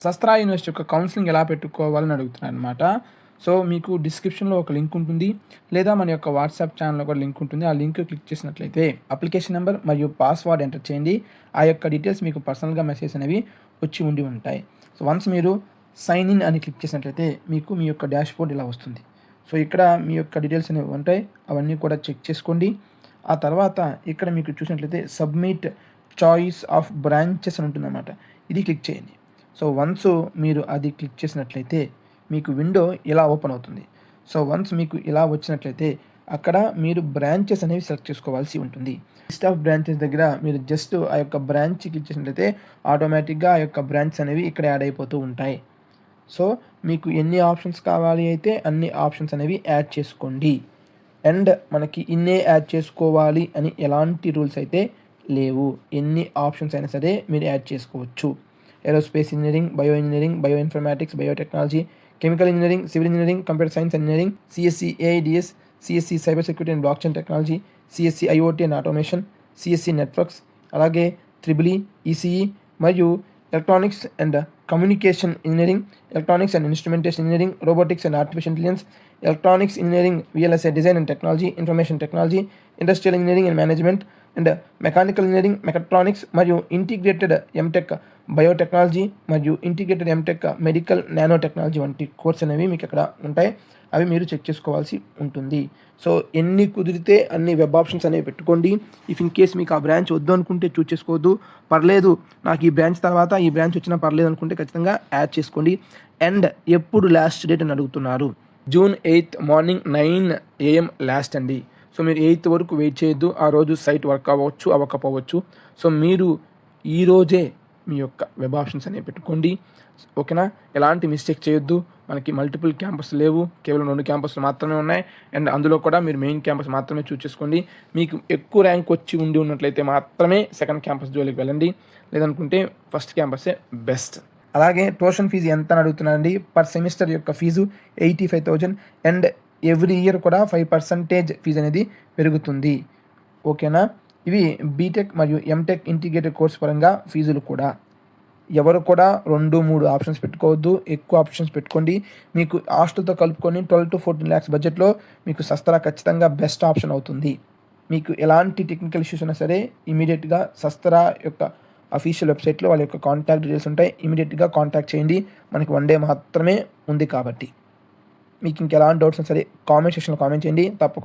శస్త్రా university యొక్క counselling ఎలా పెట్టుకోవాలని అడుగుతున్నారనమాట. సో, మీకు డిస్క్రిప్షన్‌లో ఒక లింక్ ఉంటుంది. లేదా మన యొక్క వాట్సాప్ ఛానెల్‌లో కూడా లింక్ ఉంటుంది. ఆ లింక్ క్లిక్ చేసినట్లయితే అప్లికేషన్ నంబర్ మరియు పాస్వర్డ్ ఎంటర్ చేయండి. ఆ యొక్క డీటెయిల్స్ మీకు పర్సనల్‌గా మెసేజ్ అనేవి వచ్చి ఉంటాయి. సో, వన్స్ మీరు సైన్ ఇన్ అని క్లిక్ చేసినట్లయితే మీకు మీ యొక్క డాష్‌బోర్డ్ ఇలా వస్తుంది. సో, ఇక్కడ మీ యొక్క డీటెయిల్స్ అనేవి ఉంటాయి. అవన్నీ కూడా చెక్ చేసుకోండి. ఆ తర్వాత ఇక్కడ మీకు చూసినట్లయితే సబ్మిట్ చాయిస్ ఆఫ్ బ్రాంచెస్ అని ఉంటుందన్నమాట. ఇది క్లిక్ చేయండి. సో, వన్స్ మీరు అది క్లిక్ చేసినట్లయితే మీకు విండో ఇలా ఓపెన్ అవుతుంది. సో, వన్స్ మీకు ఇలా వచ్చినట్లయితే అక్కడ మీరు బ్రాంచెస్ అనేవి సెలెక్ట్ చేసుకోవాల్సి ఉంటుంది. లిస్ట్ ఆఫ్ బ్రాంచెస్ దగ్గర మీరు జస్ట్ ఆ యొక్క బ్రాంచ్ క్లిక్ చేసినట్లయితే ఆటోమేటిక్‌గా ఆ యొక్క బ్రాంచెస్ అనేవి ఇక్కడ యాడ్ అయిపోతూ ఉంటాయి. సో, మీకు ఎన్ని ఆప్షన్స్ కావాలి అయితే అన్ని ఆప్షన్స్ అనేవి యాడ్ చేసుకోండి. అండ్ మనకి ఇన్నే యాడ్ చేసుకోవాలి అని ఎలాంటి రూల్స్ అయితే లేవు. ఎన్ని ఆప్షన్స్ అయినా సరే మీరు యాడ్ చేసుకోవచ్చు. Aerospace engineering, bio engineering, bio informatics, biotechnology, chemical engineering, civil engineering, computer science engineering, CSC AIDS, CSC cyber security and blockchain technology, CSC IOT and automation, CSC networks, అలాగే triple ECE మరియు electronics and communication engineering, electronics and instrumentation engineering, robotics and artificial intelligence, electronics engineering, VLSI design and technology, information technology, industrial engineering and management and mechanical engineering, mechatronics మరియు integrated MTech biotechnology మరియు integrated MTech medical nano technology వంటి course అనేవి మీకు అక్కడ ఉంటాయి. అవి మీరు check చేసుకోవాల్సి ఉంటుంది. సో, ఎన్ని కుదిరితే అన్ని వెబ్ ఆప్షన్స్ అనేవి పెట్టుకోండి. ఇఫ్ ఇన్ కేస్ మీకు ఆ బ్రాంచ్ వద్దు అనుకుంటే చూజ్ చేసుకోవద్దు. పర్లేదు నాకు ఈ బ్రాంచ్ తర్వాత ఈ బ్రాంచ్ వచ్చినా పర్లేదు అనుకుంటే ఖచ్చితంగా యాడ్ చేసుకోండి. అండ్ ఎప్పుడు లాస్ట్ డేట్ అని అడుగుతున్నారు. జూన్ 8 మార్నింగ్ 9 AM లాస్ట్ అండి. సో, మీరు 8 వరకు వెయిట్ చేయొద్దు. ఆ రోజు సైట్ వర్క్ అవ్వచ్చు, అవ్వకపోవచ్చు. సో, మీరు ఈరోజే మీ యొక్క వెబ్ ఆప్షన్స్ అనేవి పెట్టుకోండి. ఓకేనా? ఎలాంటి మిస్టేక్ చేయొద్దు. మనకి మల్టిపుల్ క్యాంపస్ లేవు. కేవలం 2 క్యాంపస్‌లు మాత్రమే ఉన్నాయి. అండ్ అందులో కూడా మీరు మెయిన్ క్యాంపస్ మాత్రమే చూజ్ చేసుకోండి. మీకు ఎక్కువ ర్యాంక్ వచ్చి ఉన్నట్లయితే మాత్రమే సెకండ్ క్యాంపస్ జోలికి వెళ్ళండి. లేదనుకుంటే ఫస్ట్ క్యాంపసే బెస్ట్. అలాగే ట్యూషన్ ఫీజు ఎంత అని అడుగుతున్నారండి. పర్ సెమిస్టర్ యొక్క ఫీజు 85,000 అండ్ ఎవ్రీ ఇయర్ కూడా 5% ఫీజు అనేది పెరుగుతుంది. ఓకేనా? ఇవి బీటెక్ మరియు ఎంటెక్ ఇంటిగ్రేటెడ్ కోర్స్ పరంగా ఫీజులు కూడా. ఎవరు కూడా 2, 3 ఆప్షన్స్ పెట్టుకోవద్దు. ఎక్కువ ఆప్షన్స్ పెట్టుకోండి. మీకు హాస్టల్తో కలుపుకొని 12-14 lakhs బడ్జెట్‌లో మీకు శస్త్రా ఖచ్చితంగా బెస్ట్ ఆప్షన్ అవుతుంది. మీకు ఎలాంటి టెక్నికల్ ఇష్యూస్ ఉన్నా సరే ఇమీడియట్‌గా శస్త్రా యొక్క అఫీషియల్ వెబ్సైట్‌లో వాళ్ళ యొక్క కాంటాక్ట్ డీటెయిల్స్ ఉంటాయి. ఇమీడియట్‌గా కాంటాక్ట్ చేయండి. మనకి 1 డే మాత్రమే ఉంది కాబట్టి. మీకు ఇంకెలాంటి డౌట్స్ ఉన్నా సరే కామెంట్ సెక్షన్‌లో కామెంట్ చేయండి. తప్పకుండా